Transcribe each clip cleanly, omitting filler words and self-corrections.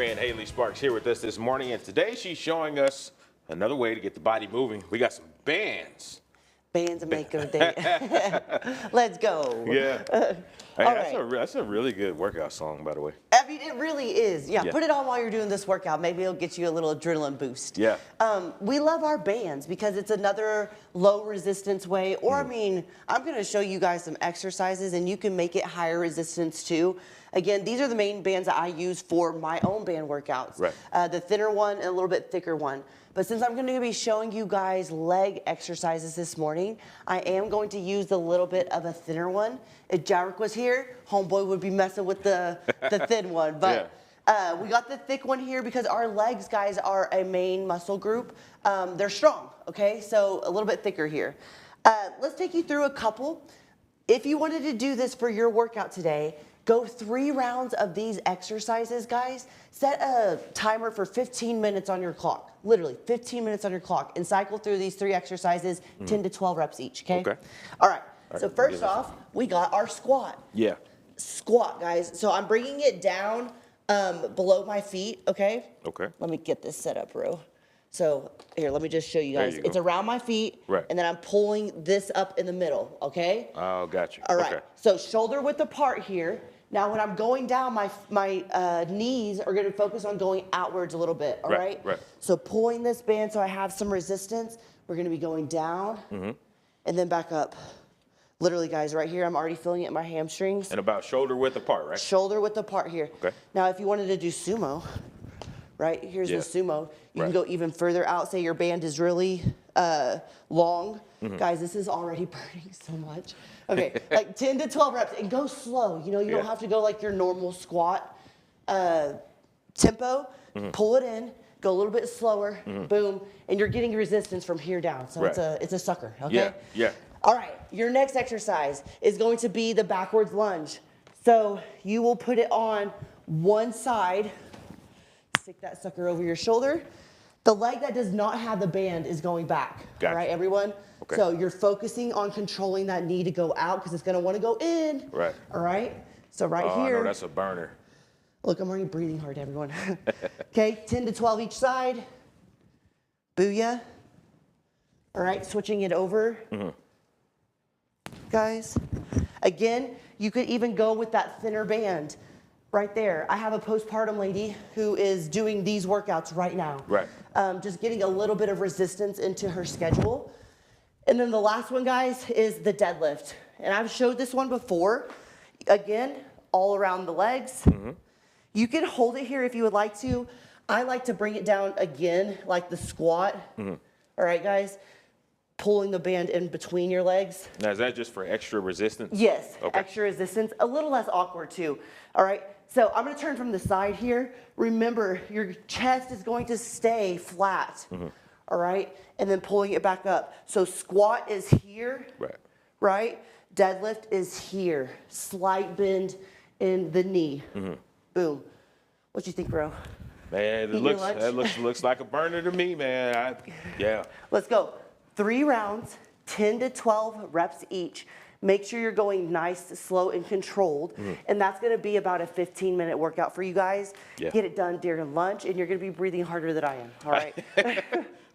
friend Haley Sparks here with us this morning, and today she's showing us another way to get the body moving. We got some bands. Bands make a day. Let's go. Yeah. Hey, All that's a really good workout song, by the way. I mean, it really is. Yeah, Yeah. put it on while you're doing this workout. Maybe it'll get you a little adrenaline boost. Yeah. We love our bands because it's another low resistance way. Or, I mean, I'm going to show you guys some exercises and you can make it higher resistance too. Again, these are the main bands that I use for my own band workouts. Right. The thinner one and a little bit thicker one. But since I'm going to be showing you guys leg exercises this morning, I am going to use a little bit of a thinner one. If Jarek was here, homeboy would be messing with the thin one. But we got the thick one here because our legs, guys, are a main muscle group. They're strong, okay? So a little bit thicker here. Let's take you through a couple. If you wanted to do this for your workout today, go 3 rounds of these exercises, guys. Set a timer for 15 minutes on your clock. Literally, 15 minutes on your clock. And cycle through these 3 exercises, 10 to 12 reps each, okay? Okay. All right. So first off, we got our squat. Yeah. Squat, guys. So I'm bringing it down below my feet, okay? Okay. Let me get this set up, bro. So here, let me just show you guys. You It's go. around my feet, Right. and then I'm pulling this up in the middle, okay? Oh, got you. All right, Okay. so shoulder width apart here. Now when I'm going down, my knees are gonna focus on going outwards a little bit, all right? Right. So pulling this band so I have some resistance, we're gonna be going down and then back up. Literally, guys, right here, I'm already feeling it in my hamstrings. And about shoulder width apart, right? Shoulder width apart here. Okay. Now if you wanted to do sumo, right, here's the sumo. You can go even further out, say your band is really long. Guys, this is already burning so much. Okay, like 10 to 12 reps, and go slow. You know, you don't have to go like your normal squat tempo. Pull it in, go a little bit slower, boom, and you're getting resistance from here down. So it's a sucker, okay? Yeah, yeah. All right, your next exercise is going to be the backwards lunge. So you will put it on one side, stick that sucker over your shoulder. The leg that does not have the band is going back. Gotcha. All right, everyone? Okay. So you're focusing on controlling that knee to go out because it's going to want to go in. Right. All right? So right Oh, here. I know that's a burner. Look, I'm already breathing hard, everyone. Okay, 10 to 12 each side. Booyah. All right, switching it over. Guys, again, you could even go with that thinner band right there. I have a postpartum lady who is doing these workouts right now. Right. Just getting a little bit of resistance into her schedule. And then the last one, guys, is the deadlift. And I've showed this one before. Again, all around the legs. You can hold it here if you would like to. I like to bring it down again, like the squat. All right, guys? Pulling the band in between your legs. Now, is that just for extra resistance? Yes, Okay. extra resistance, a little less awkward too. All right, so I'm gonna turn from the side here. Remember, your chest is going to stay flat, all right? And then pulling it back up. So squat is here, right? Deadlift is here. Slight bend in the knee. Boom. What you think, bro? Man, that looks like a burner to me, man. Yeah. Let's go. 3 rounds, 10 to 12 reps each. Make sure you're going nice, slow, and controlled. And that's gonna be about a 15-minute workout for you guys. Yeah. Get it done during lunch, and you're gonna be breathing harder than I am, all right?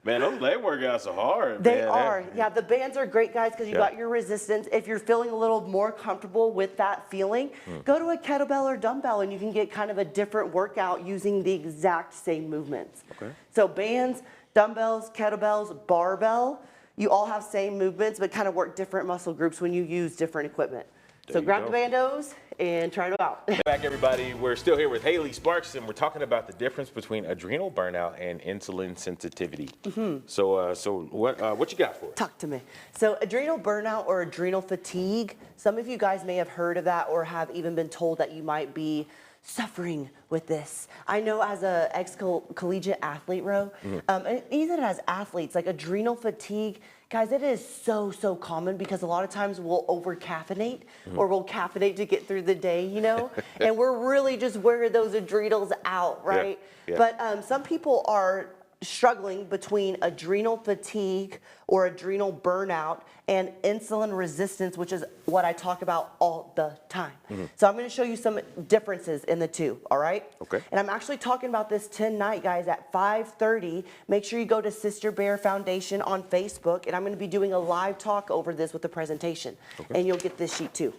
Man, those leg workouts are hard. They man. are. Yeah, the bands are great, guys, because you got your resistance. If you're feeling a little more comfortable with that feeling, go to a kettlebell or dumbbell, and you can get kind of a different workout using the exact same movements. Okay. So bands, dumbbells, kettlebells, barbell, you all have same movements, but kind of work different muscle groups when you use different equipment. So grab the bandos and try it out. Back, everybody. We're still here with Haley Sparks, and we're talking about the difference between adrenal burnout and insulin sensitivity. So what you got for us? Talk to me. So adrenal burnout or adrenal fatigue, some of you guys may have heard of that or have even been told that you might be suffering with this. I know as a ex-collegiate athlete, Ro, and even as athletes, like adrenal fatigue, guys, it is so common because a lot of times we'll over-caffeinate or we'll caffeinate to get through the day, you know, and we're really just wearing those adrenals out, right? Yeah. But some people are struggling between adrenal fatigue or adrenal burnout and insulin resistance, which is what I talk about all the time. So I'm going to show you some differences in the two, all right? Okay. And I'm actually talking about this tonight, guys, at 5:30. Make sure you go to Sister Bear Foundation on Facebook, and I'm going to be doing a live talk over this with the presentation. Okay. And you'll get this sheet too.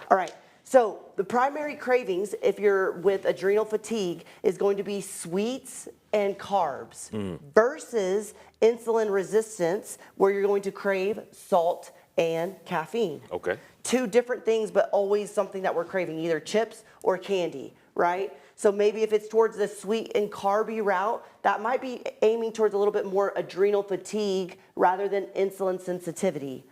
All right. So the primary cravings, if you're with adrenal fatigue, is going to be sweets and carbs versus insulin resistance, where you're going to crave salt and caffeine. Okay. Two different things, but always something that we're craving, either chips or candy, right? So maybe if it's towards the sweet and carby route, that might be aiming towards a little bit more adrenal fatigue rather than insulin sensitivity.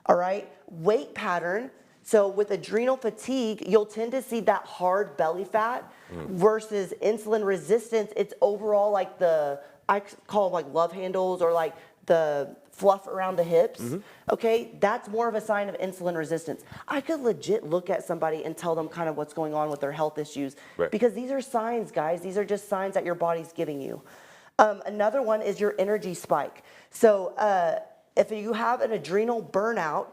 All right. Weight pattern. So with adrenal fatigue, you'll tend to see that hard belly fat versus insulin resistance. It's overall like I call them like love handles or like the fluff around the hips. Okay, that's more of a sign of insulin resistance. I could legit look at somebody and tell them kind of what's going on with their health issues, because these are signs, guys. These are just signs that your body's giving you. Another one is your energy spike. So if you have an adrenal burnout,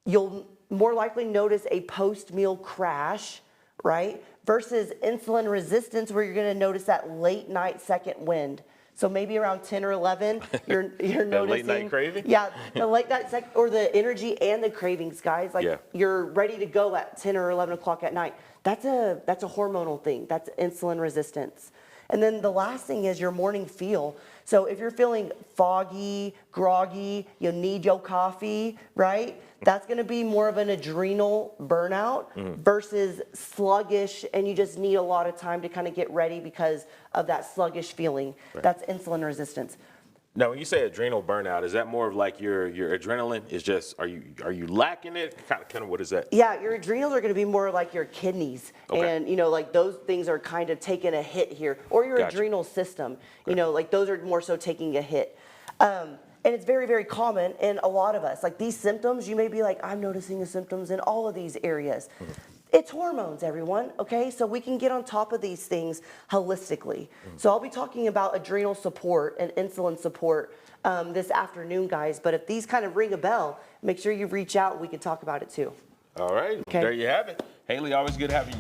you'll more likely notice a post-meal crash, right? Versus insulin resistance, where you're going to notice that late night second wind. So maybe around 10 or 11, you're noticing late night craving. Yeah, the late night or the energy and the cravings, guys. Like you're ready to go at 10 or 11 o'clock at night. That's a hormonal thing. That's insulin resistance. And then the last thing is your morning feel. So if you're feeling foggy, groggy, you need your coffee, right? That's going to be more of an adrenal burnout versus sluggish, and you just need a lot of time to kind of get ready because of that sluggish feeling. That's insulin resistance. Now, when you say adrenal burnout, is that more of like your adrenaline is just, are you lacking it? Kind of what is that? Yeah, your adrenals are going to be more like your kidneys, and like those things are kind of taking a hit here, or your adrenal system. Like those are more so taking a hit. And it's very, very common in a lot of us. Like these symptoms, you may be like, I'm noticing the symptoms in all of these areas. It's hormones, everyone, okay? So we can get on top of these things holistically. So I'll be talking about adrenal support and insulin support this afternoon, guys. But if these kind of ring a bell, make sure you reach out. We can talk about it too. All right. Okay. There you have it. Haley, always good having you